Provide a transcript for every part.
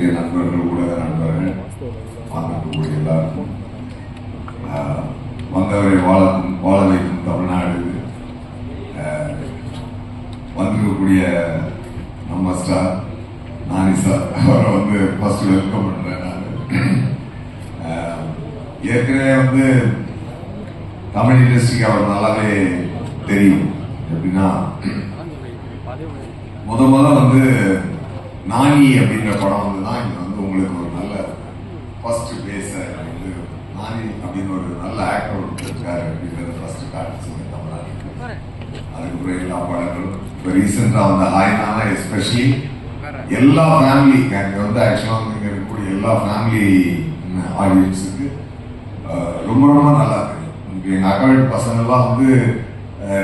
பத்திரிகை நண்பர்கள், ஊடக நண்பர்கள், வந்திருக்கக்கூடிய எல்லாருக்கும் வந்தவரை வாழ வைக்கும் தமிழ்நாடு வந்திருக்கக்கூடிய நம்ம ஸ்டார் நானி சார் அவரை வந்து ஃபர்ஸ்ட் வெல்கம் பண்றேன். நான் ஏற்கனவே தமிழ் இண்டஸ்ட்ரிக்கு அவர் நல்லாவே தெரியும். எப்படின்னா முத நானி அப்படிங்கிற படம் தான் இங்க உங்களுக்கு ஒரு நல்ல ஃபர்ஸ்ட் பேச நானி அப்படின்னு ஒரு நல்ல ஆக்டர் இருக்காரு அப்படிங்கிறத ஃபர்ஸ்ட் காட்டுச்சு தமிழ்நாட்டுக்கு. அதுக்கப்புறம் எல்லா படங்களும் இப்போ ரீசெண்டா ஹாய்னானா எஸ்பெஷலி எல்லா ஃபேமிலி அங்கே ஆக்சுவலாக இங்கே இருக்கக்கூடிய எல்லா ஃபேமிலி ஆடியன்ஸுக்கு ரொம்ப ரொம்ப நல்லா தெரியும். எங்கள் அக்கா வீட்டு பசங்கள்லாம்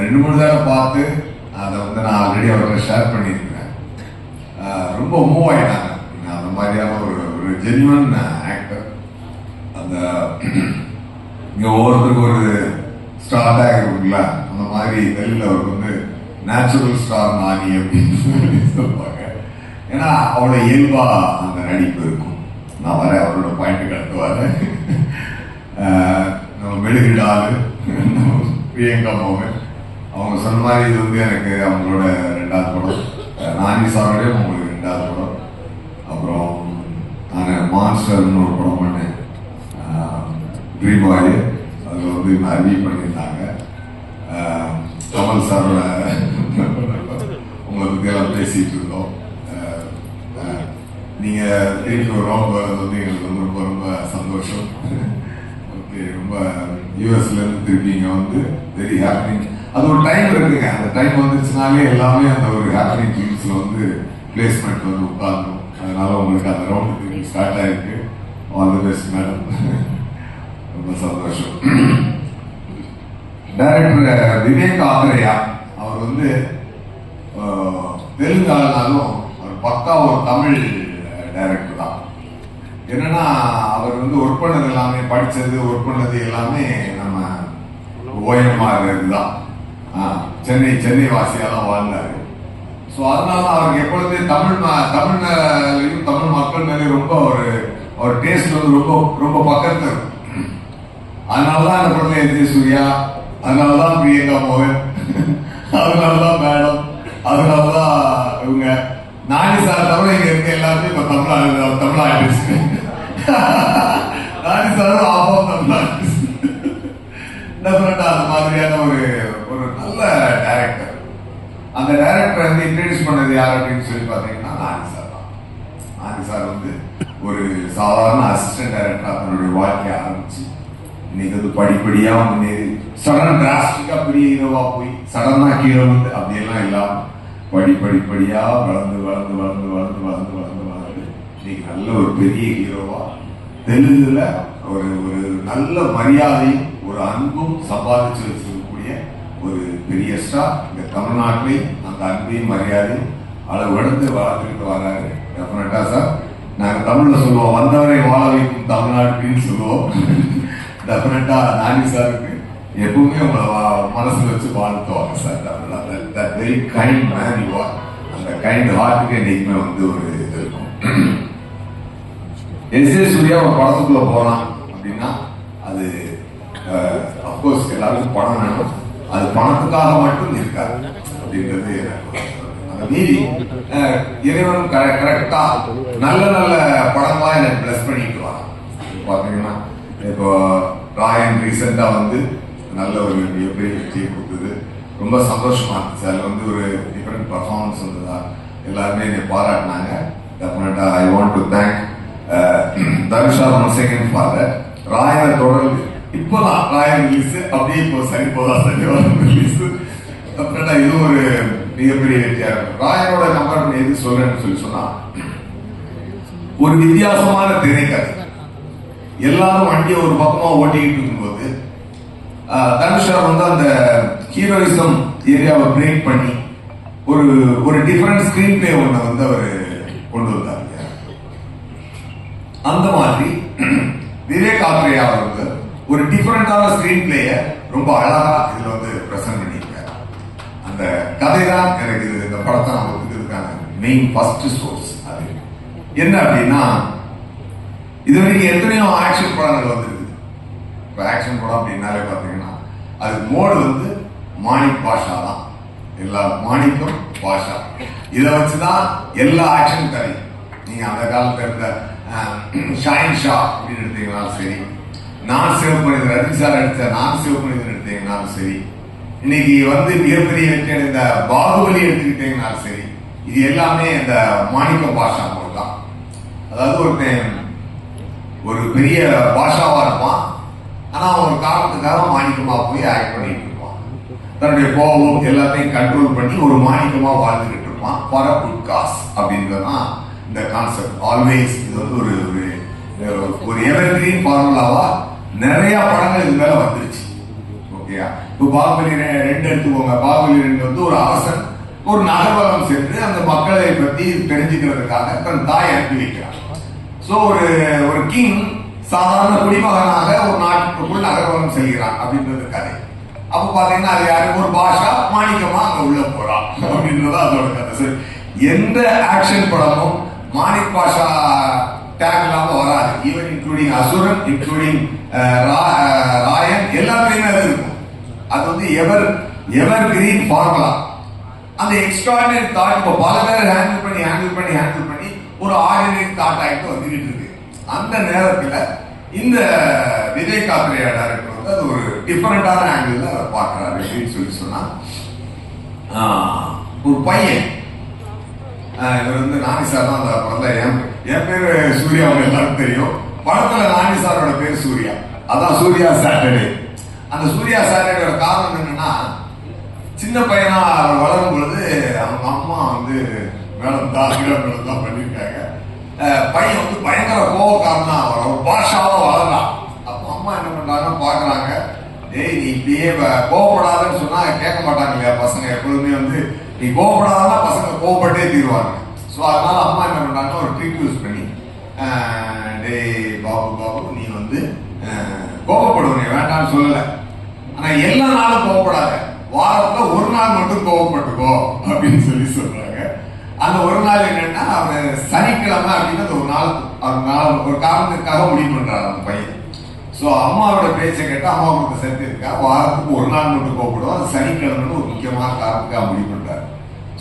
2-3 தடவை பார்த்து அதை நான் ஆல்ரெடி அவர்கிட்ட ஷேர் பண்ணியிருக்கிறேன். ரொம்ப மூவ் ஆயிட்டாங்க. அந்த மாதிரியான ஒரு ஜென்யூன் ஆக்டர். அந்த இங்கே ஒவ்வொருத்தருக்கு ஒரு ஸ்டார் ஆகிருக்குல்ல, அந்த மாதிரி தெலுங்குல அவருக்கு நேச்சுரல் ஸ்டார் நானி அப்படின்னு சொல்லுவாங்க. ஏன்னா அவரோட இயல்பா அந்த நடிப்பு இருக்கும். நான் வரேன், அவரோட பாயிண்ட் கட்டு வரேன். நம்ம மெழுகிடாலு பிரியங்கா மோகன் அவங்க சொன்ன மாதிரி இது எனக்கு அவங்களோட 2வது படம். நானி சாரோடய உங்களுக்கு 2வது படம். அப்புறம் நான் மான்ஸ்டர்னு ஒரு படம் பண்ணேன், ட்ரீம் பாய். அதில் அறிவிப்பு பண்ணியிருந்தாங்க. கமல் சாரோட உங்களை பற்றி எல்லாம் பேசிட்டு இருந்தோம். நீங்க திருப்பி ஒரு ரவுண்ட் வர்றது எங்களுக்கு ரொம்ப ரொம்ப சந்தோஷம். ஓகே, ரொம்ப யூஎஸ்ல இருந்து திருப்பி இங்க வெரி ஹாப்பிங். அது ஒரு டைம் இருக்குங்க. அந்த டைம் வந்துச்சுனாலே எல்லாமே அந்த ஒரு ஹாப்பிங் டீம்ஸ்ல பிளேஸ்மெண்ட் உட்கார்ந்தோம். அதனால உங்களுக்கு அந்த ரவுண்ட் ஸ்டார்ட் ஆயிருக்கு. All the best madam. ரொம்ப சந்தோஷம். டைரக்டர் விவேக் ஆத்ரேயா அவர் தெலுங்கு ஆனாலும் அவர் பக்கா ஒரு தமிழ் டைரக்டர் தான். என்னன்னா அவர் ஒர்க் பண்ணது எல்லாமே, படிச்சது ஒர்க் பண்ணது எல்லாமே நம்ம ஓஎம்ஆர் இதுதான். சென்னை வாசியாதான் வாழ்ந்தாரு. ஸோ அதனால அவருக்கு எப்பொழுதே தமிழ்லையும் தமிழ் மக்கள் மேலே ரொம்ப ஒரு டேஸ்ட் ரொம்ப ரொம்ப பக்கத்து. அதனாலதான் அந்த படத்துல எஸ் சூர்யா, அதனாலதான் பிரியங்கா மோகன், அதனாலதான் மேடம், அதனாலதான் இவங்க நானி சார் தவிர இங்க இருக்க எல்லாருமே இப்ப Tamil artist. Nani sir of Tamil artist. டெஃபினட்டா அந்த மாதிரியான ஒரு நல்ல டைரக்டர். அந்த டைரக்டர் இன்ட்ரடியூஸ் பண்ணது யார் அப்படின்னு சொல்லி பாத்தீங்கன்னா நானி சார் தான். நானி சார் ஒரு சாதாரண அசிஸ்டன்ட் டைரக்டரா தன்னுடைய வாழ்க்கையை ஆரம்பிச்சு இன்னைக்கு படிப்படியா முன்னேறி சடன் டிராஸ்டிக்கா பெரிய ஹீரோவா போய் சடனா கீழே அப்படியெல்லாம் இல்லாம படிப்படியா வளர்ந்து இன்னைக்கு நல்ல ஒரு பெரிய ஹீரோவா தெலுங்குல ஒரு நல்ல மரியாதையும் ஒரு அன்பும் சம்பாதிச்சு வச்சிருக்கக்கூடிய ஒரு பெரிய ஸ்டார். இந்த தமிழ்நாட்டிலையும் அந்த அன்பையும் மரியாதையும் அளவுடந்து வளர்த்துக்கிட்டு வராரு. டெஃபினட்டா சார், நாங்க தமிழ்ல சொல்லுவோம், வந்தவரை வாழ வைக்கும் தமிழ்நாட்டின்னு சொல்லுவோம். டெஃபினட்டா நானி சாருக்கு எப்பவுமே உங்களை மனசுல வச்சு வாழ்த்துவாங்க sir. Very kind man you are. அந்த கைண்ட் ஹார்ட்டுக்கு என்னைக்குமே ஒரு இது இருக்கும். எஸ் சூர்யா ஒரு படத்துக்குள்ள போறான் அப்படின்னா அது அப்கோர்ஸ் எல்லாருக்கும் பணம் வேணும். அது பணத்துக்காக மட்டும் இருக்காது அப்படின்றது அதை மீறி இறைவனும் கரெக்டா நல்ல நல்ல படமா எனக்கு பிளஸ் பண்ணிட்டு வரான். பாத்தீங்கன்னா இப்போ ராயன் ரீசெண்டா நல்ல ஒரு மிகப்பெரிய வெற்றியை கொடுத்தது. ரொம்ப சந்தோஷமா இருந்துச்சு. அதில் ஒரு டிஃபரெண்ட் பர்ஃபார்மன்ஸ் வந்ததா எல்லாருமே என்னை பாராட்டினாங்க. Definitely I want to thank Dhanusha one second for that. ராயனை தொடர்ந்து இப்போதான் ராயன் ரிலீஸ், அப்படியே இப்போ சனிவாரம் ரிலீஸ். டெஃபினட்டா இது ஒரு மிகப்பெரிய வெற்றியா இருக்கும். ராயனோட கம்பேர் பண்ணி எது சொல்றேன்னு சொல்லி சொன்னா, ஒரு வித்தியாசமான திரைக்கதை. எல்லாரும் வண்டியை ஒரு பக்கமா ஓட்டிக்கிட்டு இருக்கும்போது தனுஷா அந்த ஹீரோயிசம் ஏரியாவை பிரேக் பண்ணி ஒரு டிஃபரெண்ட் ஸ்கிரீன் பிளே ஒண்ணு அவர் கொண்டு வந்தார். அந்த மாதிரி விவேக் ஆத்ரேயா ஒரு டிஃபரெண்டான ஸ்கிரீன் பிளேய ரொம்ப அழகா இதுல பிரசன்ட் பண்ணியிருக்காரு. அந்த கதை தான் எனக்கு இந்த படத்தை நான் ஒத்துக்கிறதுக்கான மெயின் ஃபர்ஸ்ட் சோர்ஸ். அது என்ன அப்படின்னா, இது வரைக்கும் எத்தனையோ ஆக்ஷன் படங்கள் வந்துருக்கு. இப்போ ஆக்ஷன் படம் அப்படின்னாலே பார்த்தீங்கன்னா அதுக்கு மோடு வந்து மாணிக் பாஷா தான். எல்லா மாணிக்கம் பாஷா இதை வச்சுதான் எல்லா ஆக்ஷன் கதை. நீங்க அந்த காலத்துல இருந்த ஷாயின் ஷா அப்படின்னு எடுத்தீங்கன்னாலும் சரி, நான் சிவப்பு ரஜினி சார் எடுத்த நான் சிவப்பு எடுத்தீங்கன்னாலும் சரி, இன்னைக்கு வந்து மிகப்பெரிய வெற்றி அடைந்த பாகுபலி எடுத்துக்கிட்டீங்கன்னாலும் சரி, இது எல்லாமே இந்த மாணிக்க பாஷா மோடு தான். அதாவது ஒரு பெரிய பாஷாவா இருப்பான், ஆனா ஒரு காரணத்துக்காக மாணிக்கமா போய் ஆக்ட் பண்ணிட்டு இருப்பான். தன்னுடைய கோபம் எல்லாத்தையும் கண்ட்ரோல் பண்ணி ஒரு மாணிக்கமா வாழ்ந்துகிட்டு இருப்பான். ஃபார் அ குட் காஸ் அப்படின்றதுதான் இந்த கான்செப்ட். ஆல்வேஸ் இது வந்து ஒரு எவர்கிரீன் ஃபார்முலாவா நிறைய படங்கள் இது மேல வந்துருச்சு. ஓகேயா? இப்போ பாகுபலி 2 எடுத்துக்கோங்க. பாகுபலி 2 வந்து ஒரு அரசன் ஒரு நகர்வலம் சென்று அந்த மக்களை பத்தி தெரிஞ்சுக்கிறதுக்காக தன் தாய் அனுப்பி வைக்கிறார். சோ ஒரு கிங் சாதாரண குடிமகனாக ஒரு நாட்டுக்குள் நகர்வலம் செல்கிறான் அப்படின்றது கதை. அப்ப பாத்தீங்கன்னா அது யாருக்கு ஒரு பாஷா மாணிக்கமா அங்க உள்ள போறான் அப்படின்றத அதோட கதை. சரி, எந்த ஆக்ஷன் படமும் மாணிக் பாஷா டேக் இல்லாம வராது. ஈவன் இன்க்ளூடிங் அசுரன், இன்க்ளூடிங் ராயன், எல்லாத்துலயுமே அது இருக்கும். அது வந்து எவர் கிரீன் ஃபார்முலா. அந்த எக்ஸ்ட்ராடினரி தாட் இப்போ பல பேர் ஹேண்டில் பண்ணி ஒரு ஆர்டினரி தாட் ஆகிட்டு வந்துகிட்டு இருக்கு. அந்த நேரத்துல இந்த விஜய் காத்ரேயா டைரக்டர் வந்து அது ஒரு டிஃபரெண்டான ஆங்கிள் அதை பார்க்கிறாரு. அப்படின்னு சொன்னா ஒரு பையன், இவர் வந்து நானி சார் தான் அந்த படத்துல, என் பேரு சூர்யா, அவங்க எல்லாருக்கும் தெரியும். படத்துல நானி சாரோட பேர் சூர்யா, அதான் சூர்யா சாட்டர்டே. அந்த சூர்யா சாட்டர்டேயோட காரணம் என்னன்னா, சின்ன பையனா அவர் வளரும் பொழுது அவங்க அம்மா வந்து மேடம் தான் பண்ணியிருக்காங்க. பையன் வந்து பயங்கர கோவக்காரனா அவர் பாஷாவா வளர்றான். அப்போ அம்மா என்ன பண்றாங்க பாக்குறாங்க, ஏய் நீ இப்படியே கோவப்படாதன்னு சொன்னா கேட்க மாட்டாங்க இல்லையா பசங்க. எப்பொழுதுமே வந்து நீ கோவப்படாதான் பசங்க கோவப்பட்டே தீருவாங்க. ஸோ அதனால அம்மா என்ன பண்றாங்க, ஒரு ட்ரிக் யூஸ் பண்ணி, டேய் பாபு நீ வந்து கோவப்படுவ, நீ வேண்டாம்னு சொல்லல, ஆனா எல்லா நாளும் கோவப்படாத, வாரத்துல ஒரு நாள் மட்டும் கோவப்பட்டுக்கோ அப்படின்னு சொல்றாங்க. அந்த ஒரு நாள் என்னன்னா அவர் சனிக்கிழமை அப்படின்னு ஒரு காரணத்துக்காக முடிவு பண்றாரு அந்த பையன். ஸோ அம்மாவோட பேச்சை கேட்டா அம்மா கொடுத்த சத்தியத்துக்கா வாரத்துக்கு ஒரு நாள் மட்டும் கோவப்படுவோம், அது சனிக்கிழமைன்னு ஒரு முக்கியமான காரணத்துக்காக முடிவு பண்றாரு.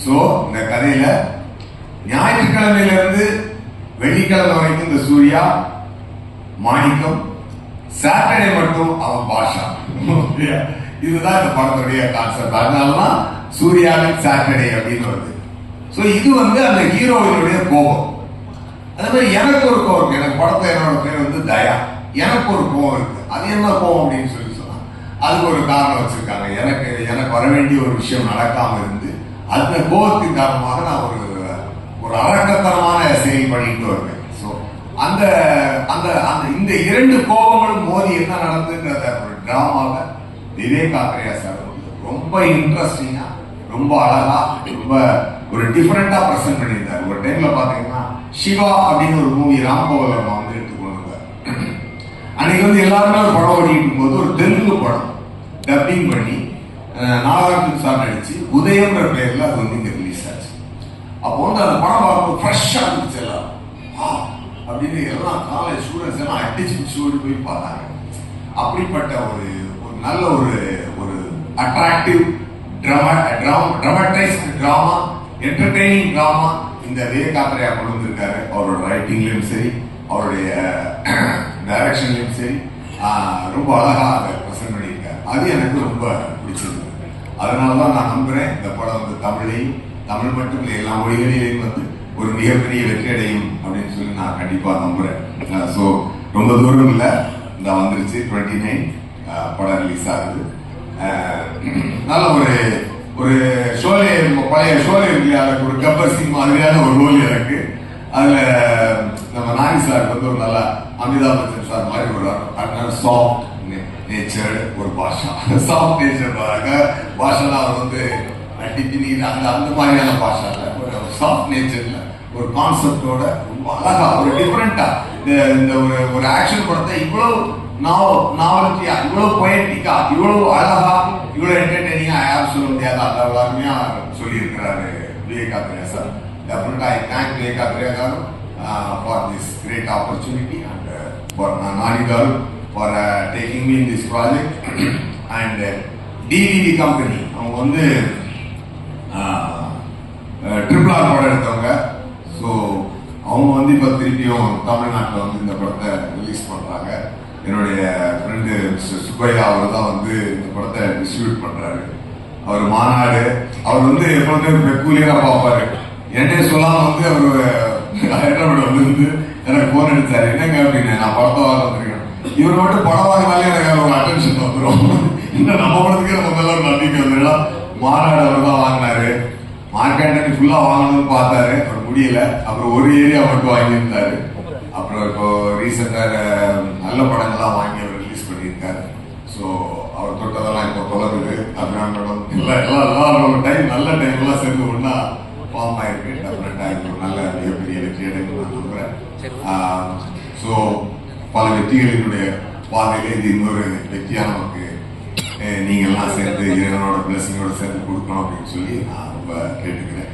ஸோ இந்த கதையில ஞாயிற்றுக்கிழமையில இருந்து வெள்ளிக்கிழமை வரைக்கும் இந்த சூர்யா மாணிக்கம், சாட்டர்டே மட்டும் அவன் பாஷா. இதுதான் இந்த படத்துடைய கான்செப்ட். அதனாலதான் சூர்யாவின் சாட்டர்டே அப்படின்னு வருது. ஸோ இது வந்து அந்த ஹீரோயினுடைய கோபம். அதே மாதிரி எனக்கு ஒரு கோபம் இருக்கு. எனக்கு படத்துல என்னோட பேர் வந்து தயா. எனக்கு ஒரு கோபம் இருக்கு. அது என்ன கோபம் அப்படின்னு சொன்னா அதுக்கு ஒரு காரணம் வச்சிருக்காங்க. எனக்கு வர வேண்டிய ஒரு விஷயம் நடக்காம இருந்து அந்த கோபத்தின் காரணமாக நான் ஒரு அரக்கத்தனமான செயல் பண்ணிட்டு வருவேன். ஸோ அந்த அந்த அந்த இந்த 2 கோபங்களும் மோதி என்ன நடந்ததுன்றத ஒரு டிராமாவை விவேக் காத்ரேயா சார் ரொம்ப இன்ட்ரெஸ்டிங்கா, ரொம்ப அழகா, ரொம்ப ஒரு டிஃபரெண்டா பிரசன்ட் பண்ணியிருந்தார். ஒரு டைம்ல பாத்தீங்கன்னா சிவா அப்படின்னு ஒரு மூவி ராம்கோவல் வந்து எடுத்துக்கொண்டு அன்னைக்கு வந்து எல்லாருமே ஒரு படம் ஓடிட்டு போது ஒரு தெலுங்கு படம் டப்பிங் பண்ணி நாகார்ஜுன் சார் நடிச்சு உதயம்ன்ற பேர்ல அது வந்து இங்க ரிலீஸ் ஆச்சு. அப்போ வந்து அந்த படம் பார்க்கும்போது ஃப்ரெஷ்ஷா இருந்துச்சு. எல்லாம் அப்படின்னு எல்லாம் காலேஜ் ஸ்டூடெண்ட்ஸ் எல்லாம் அடிச்சு ஓடி போய் பார்த்தாங்க. அப்படிப்பட்ட ஒரு நல்ல ஒரு attractive traumatised drama, entertaining drama இந்த விவேக் காத்ரேயா கொண்டு வந்திருக்காரு. அவரோட ரைட்டிங்லயும் சரி, அவருடைய டைரக்ஷன்லயும் சரி, ரொம்ப அழகா அதை பிரசன்ட் பண்ணியிருக்காரு. அது எனக்கு ரொம்ப பிடிச்சிருக்கு. அதனாலதான் நான் நம்புறேன் இந்த படம் வந்து தமிழ் மட்டும் இல்லை எல்லா மொழிகளிலேயும் வந்து ஒரு மிகப்பெரிய வெற்றி அடையும் அப்படின்னு சொல்லி நான் கண்டிப்பா நம்புறேன். ஸோ ரொம்ப தூரம் இல்லை, இந்த வந்துருச்சு 29 படம் ரிலீஸ் ஆகுது. நல்ல ஒரு ஷோலே, பழைய ஷோலே இல்லையா, அதுக்கு ஒரு கப்பர் சிங் மாதிரியான ஒரு ரோல் எனக்கு. அதுல நம்ம நானி சார் வந்து ஒரு நல்ல அமிதாப் பச்சன் சார் மாதிரி ஒரு சாஃப்ட் நேச்சர் ஒரு பாஷா, சாஃப்ட் நேச்சர் பாஷா. அவர் வந்து அடிப்பினி அந்த மாதிரியான பாஷா இல்லை, ஒரு சாஃப்ட் நேச்சர்ல ஒரு கான்செப்டோட ரொம்ப அழகா ஒரு டிஃபரெண்டா இந்த ஒரு ஆக்ஷன் படத்தை இவ்வளவு நாவல்ட்டியா, இவ்வளவு பொயட்டிக்கா, இவ்வளவு அழகா, இவ்வளவு என்டர்டெய்னிங்கா யாரும் சொல்ல முடியாது. அந்த அருமையா சொல்லி இருக்கிறாரு Vivek Kathreya sir. Definitely I thank Vivek Kathreya sir. for this great opportunity and for Nanidal for taking me in this project and DVD company அவங்க வந்து ட்ரிபிள் ஆர் படம் எடுத்தவங்க. ஸோ அவங்க வந்து இப்போ திருப்பியும் தமிழ்நாட்டில் வந்து இந்த படத்தை ரிலீஸ் பண்ணுறாங்க. என்னுடைய ஃப்ரெண்டு மிஸ்டர் சுப்பையா அவர் தான் வந்து இந்த படத்தை டிஸ்ட்ரிபியூட் பண்ணுறாரு. அவர் மாநாடு அவர் வந்து எப்பவுமே பெக்கூலியராக பார்ப்பாரு. என்கிட்ட சொல்லாம வந்து அவர் ஹைதராபாத் வந்து எனக்கு போன் அடிச்சாரு, என்னங்க அப்படின்னு. நான் படத்தை வாங்க வந்துருக்கேன். இவர் மட்டும் படம் வாங்கினாலே எனக்கு ஒரு அட்டென்ஷன் வந்துடும். இன்னும் நம்ம படத்துக்கே நம்ம எல்லாம் நம்பிக்கை வந்துடலாம். மாநாடு அவர் தான் வாங்கினாரு. மார்க்கெட்டை ஃபுல்லா வாங்கணும்னு பார்த்தாரு, அவர் முடியல. அப்புறம் ஒரு ஏரியா மட்டும் வாங்கியிருந்தாரு. அப்புறம் இப்போ ரீசெண்டாக நல்ல படங்கள்லாம் வாங்கி அவர் ரிலீஸ் பண்ணியிருக்காரு. ஸோ அவர் தொட்டதெல்லாம் இப்போ தொடருது. அபிராம் படம் எல்லாம் டைம் நல்ல டைம்லாம் சேர்ந்து ஒன்றா ஃபார்ம் ஆயிருக்கு. டெஃபினட்டாக ஒரு நல்ல மிகப்பெரிய வெற்றி அடைந்து நான் நம்புகிறேன். ஸோ பல வெற்றிகளினுடைய பாதையிலே இது இன்னொரு வெற்றியாக நமக்கு நீங்கள்லாம் சேர்ந்து இறைவனோட பிளஸிங்கோட சேர்ந்து கொடுக்கணும் அப்படின்னு சொல்லி நான் ரொம்ப கேட்டுக்கிறேன்.